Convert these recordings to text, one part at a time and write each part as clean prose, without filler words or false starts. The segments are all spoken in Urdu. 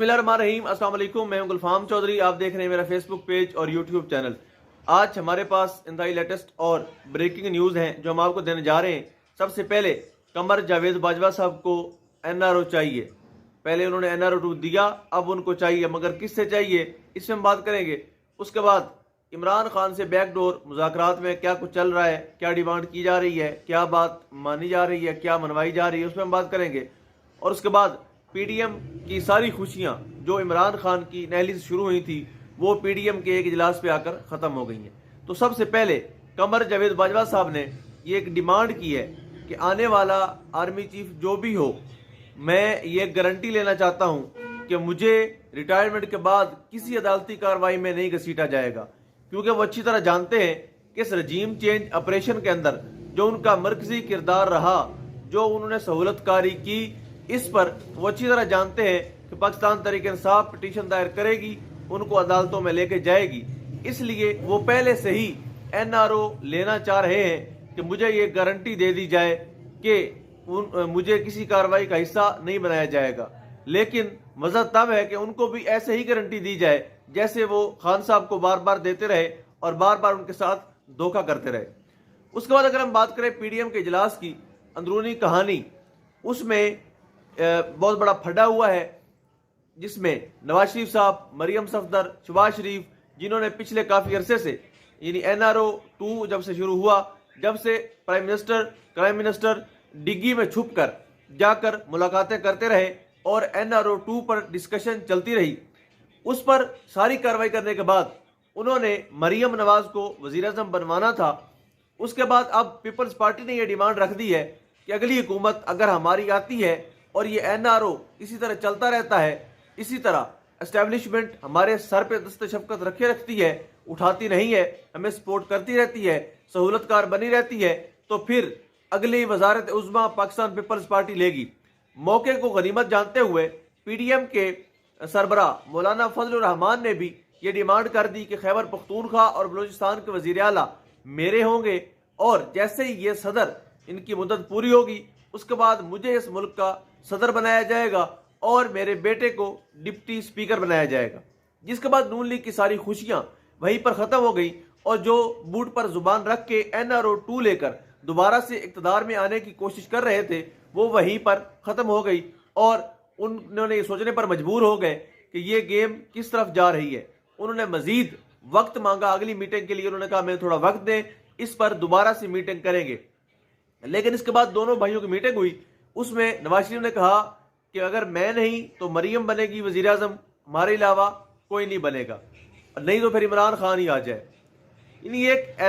بسم اللہ الرحمن الرحیم۔ السلام علیکم، میں ہوں گلفام چودھری، آپ دیکھ رہے ہیں میرا فیس بک پیج اور یوٹیوب چینل۔ آج ہمارے پاس انتہائی لیٹسٹ اور بریکنگ نیوز ہیں جو ہم آپ کو دینے جا رہے ہیں۔ سب سے پہلے قمر جاوید باجوہ صاحب کو NRO چاہیے۔ پہلے انہوں نے NRO 2 دیا، اب ان کو چاہیے، مگر کس سے چاہیے اس میں ہم بات کریں گے۔ اس کے بعد عمران خان سے بیک ڈور مذاکرات میں کیا کچھ چل رہا ہے، کیا ڈیمانڈ کی جا رہی ہے، کیا بات مانی جا رہی ہے، کیا منوائی جا رہی ہے، اس میں ہم بات کریں گے۔ اور اس کے بعد PDM کی ساری خوشیاں جو عمران خان کی نہلی سے شروع ہوئی تھی وہ PDM کے ایک اجلاس پہ آ کر ختم ہو گئی ہیں۔ تو سب سے پہلے قمر جاوید باجوہ صاحب نے یہ ایک ڈیمانڈ کی ہے کہ آنے والا آرمی چیف جو بھی ہو، میں یہ گارنٹی لینا چاہتا ہوں کہ مجھے ریٹائرمنٹ کے بعد کسی عدالتی کارروائی میں نہیں گھسیٹا جائے گا، کیونکہ وہ اچھی طرح جانتے ہیں کہ اس رجیم چینج آپریشن کے اندر جو ان کا مرکزی کردار رہا، جو انہوں نے سہولت کاری کی، اس پر وہ اچھی طرح جانتے ہیں کہ پاکستان تحریک انصاف پٹیشن دائر کرے گی، ان کو عدالتوں میں لے کے جائے گی۔ اس لیے وہ پہلے سے ہی NRO لینا چاہ رہے ہیں کہ مجھے یہ گارنٹی دے دی جائے کہ مجھے کسی کارروائی کا حصہ نہیں بنایا جائے گا۔ لیکن مزہ تب ہے کہ ان کو بھی ایسے ہی گارنٹی دی جائے جیسے وہ خان صاحب کو بار بار دیتے رہے اور بار بار ان کے ساتھ دھوکہ کرتے رہے۔ اس کے بعد اگر ہم بات کریں PDM کے اجلاس کی اندرونی کہانی، اس میں بہت بڑا پھڈا ہوا ہے، جس میں نواز شریف صاحب، مریم صفدر، شہباز شریف، جنہوں نے پچھلے کافی عرصے سے یعنی NRO 2 جب سے شروع ہوا، جب سے پرائم منسٹر ڈگی میں چھپ کر جا کر ملاقاتیں کرتے رہے اور NRO 2 پر ڈسکشن چلتی رہی، اس پر ساری کارروائی کرنے کے بعد انہوں نے مریم نواز کو وزیر اعظم بنوانا تھا۔ اس کے بعد اب پیپلز پارٹی نے یہ ڈیمانڈ رکھ دی ہے کہ اگلی حکومت اگر ہماری آتی ہے اور یہ NRO اسی طرح چلتا رہتا ہے، اسی طرح اسٹیبلشمنٹ ہمارے سر پہ دست شفقت رکھتی ہے، اٹھاتی نہیں ہے، ہمیں سپورٹ کرتی رہتی ہے، سہولت کار بنی رہتی ہے، تو پھر اگلی وزارت عظمیٰ پاکستان پیپلز پارٹی لے گی۔ موقع کو غنیمت جانتے ہوئے PDM کے سربراہ مولانا فضل الرحمان نے بھی یہ ڈیمانڈ کر دی کہ خیبر پختونخوا اور بلوچستان کے وزیر اعلیٰ میرے ہوں گے، اور جیسے ہی یہ صدر ان کی مدت پوری ہوگی اس کے بعد مجھے اس ملک کا صدر بنایا جائے گا اور میرے بیٹے کو ڈپٹی اسپیکر بنایا جائے گا۔ جس کے بعد نون لیگ کی ساری خوشیاں وہیں پر ختم ہو گئی، اور جو بوٹ پر زبان رکھ کے NRO 2 لے کر دوبارہ سے اقتدار میں آنے کی کوشش کر رہے تھے وہ وہیں پر ختم ہو گئی، اور انہوں نے یہ سوچنے پر مجبور ہو گئے کہ یہ گیم کس طرف جا رہی ہے۔ انہوں نے مزید وقت مانگا اگلی میٹنگ کے لیے، انہوں نے کہا میں تھوڑا وقت دیں، اس پر دوبارہ سے میٹنگ کریں گے۔ لیکن اس کے بعد دونوں بھائیوں کی میٹنگ ہوئی، اس میں نواز شریف نے کہا کہ اگر میں نہیں تو مریم بنے گی وزیر اعظم، ہمارے علاوہ کوئی نہیں بنے گا، نہیں تو پھر عمران خان ہی آ جائے۔ یعنی ایک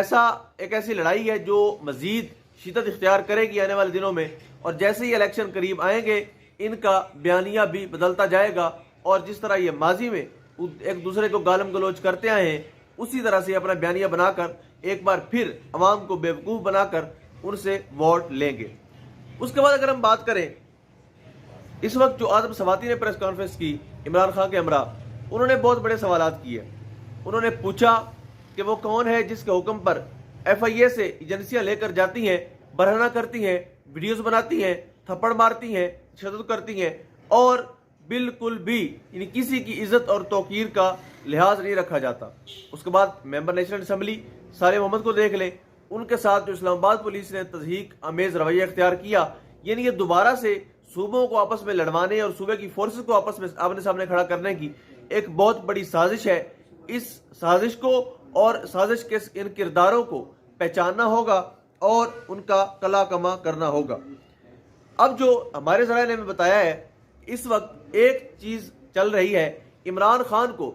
ایسی لڑائی ہے جو مزید شدت اختیار کرے گی آنے والے دنوں میں، اور جیسے ہی الیکشن قریب آئیں گے ان کا بیانیہ بھی بدلتا جائے گا، اور جس طرح یہ ماضی میں ایک دوسرے کو گالم گلوچ کرتے آئے ہیں اسی طرح سے اپنا بیانیہ بنا کر ایک بار پھر عوام کو بیوقوف بنا کر ان سے ووٹ لیں گے۔ اس کے بعد اگر ہم بات کریں، اس وقت جو اعظم سواتی نے پریس کانفرنس کی عمران خان کے ہمراہ، انہوں نے بہت بڑے سوالات کیے۔ انہوں نے پوچھا کہ وہ کون ہے جس کے حکم پر FIA سے ایجنسیاں لے کر جاتی ہیں، برہنہ کرتی ہیں، ویڈیوز بناتی ہیں، تھپڑ مارتی ہیں، تشدد کرتی ہیں، اور بالکل بھی یعنی کسی کی عزت اور توقیر کا لحاظ نہیں رکھا جاتا۔ اس کے بعد ممبر نیشنل اسمبلی صالح محمد کو دیکھ لیں، ان کے ساتھ جو اسلام آباد پولیس نے تضحیک آمیز رویہ اختیار کیا، یعنی یہ دوبارہ سے صوبوں کو آپس میں لڑوانے اور صوبے کی فورسز کو آپس میں آمنے سامنے کھڑا کرنے کی ایک بہت بڑی سازش ہے۔ اس سازش کو اور سازش کے ان کرداروں کو پہچاننا ہوگا اور ان کا کلا کما کرنا ہوگا۔ اب جو ہمارے ذرائع نے ہمیں بتایا ہے، اس وقت ایک چیز چل رہی ہے، عمران خان کو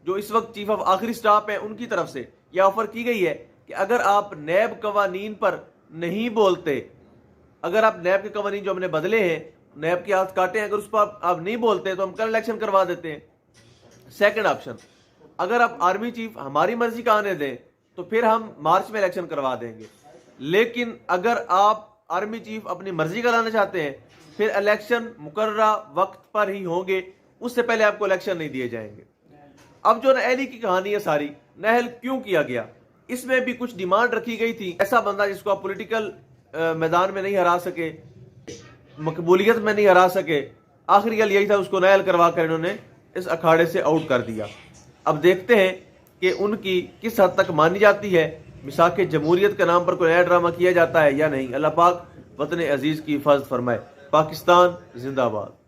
جو اس وقت چیف آف آخری سٹاف ہیں ان کی طرف سے یہ آفر کی گئی ہے کہ اگر آپ نیب قوانین پر نہیں بولتے، اگر آپ نیب کے قوانین جو ہم نے بدلے ہیں، نیب کے ہاتھ کاٹے ہیں، اگر اس پر آپ نہیں بولتے تو ہم کل الیکشن کروا دیتے ہیں۔ سیکنڈ آپشن، اگر آپ آرمی چیف ہماری مرضی کا آنے دیں تو پھر ہم مارچ میں الیکشن کروا دیں گے، لیکن اگر آپ آرمی چیف اپنی مرضی کا لانا چاہتے ہیں پھر الیکشن مقررہ وقت پر ہی ہوں گے، اس سے پہلے آپ کو الیکشن نہیں دیے جائیں گے۔ اب جو نہلی کی کہانی ہے ساری، نہل کیوں کیا گیا، اس میں بھی کچھ ڈیمانڈ رکھی گئی تھی۔ ایسا بندہ جس کو آپ پولیٹیکل میدان میں نہیں ہرا سکے، مقبولیت میں نہیں ہرا سکے، آخری گل یہی تھا، اس کو نائل کروا کر انہوں نے اس اکھاڑے سے آؤٹ کر دیا۔ اب دیکھتے ہیں کہ ان کی کس حد تک مانی جاتی ہے، میثاق جمہوریت کے نام پر کوئی نیا ڈرامہ کیا جاتا ہے یا نہیں۔ اللہ پاک وطن عزیز کی حفاظت فرمائے۔ پاکستان زندہ باد۔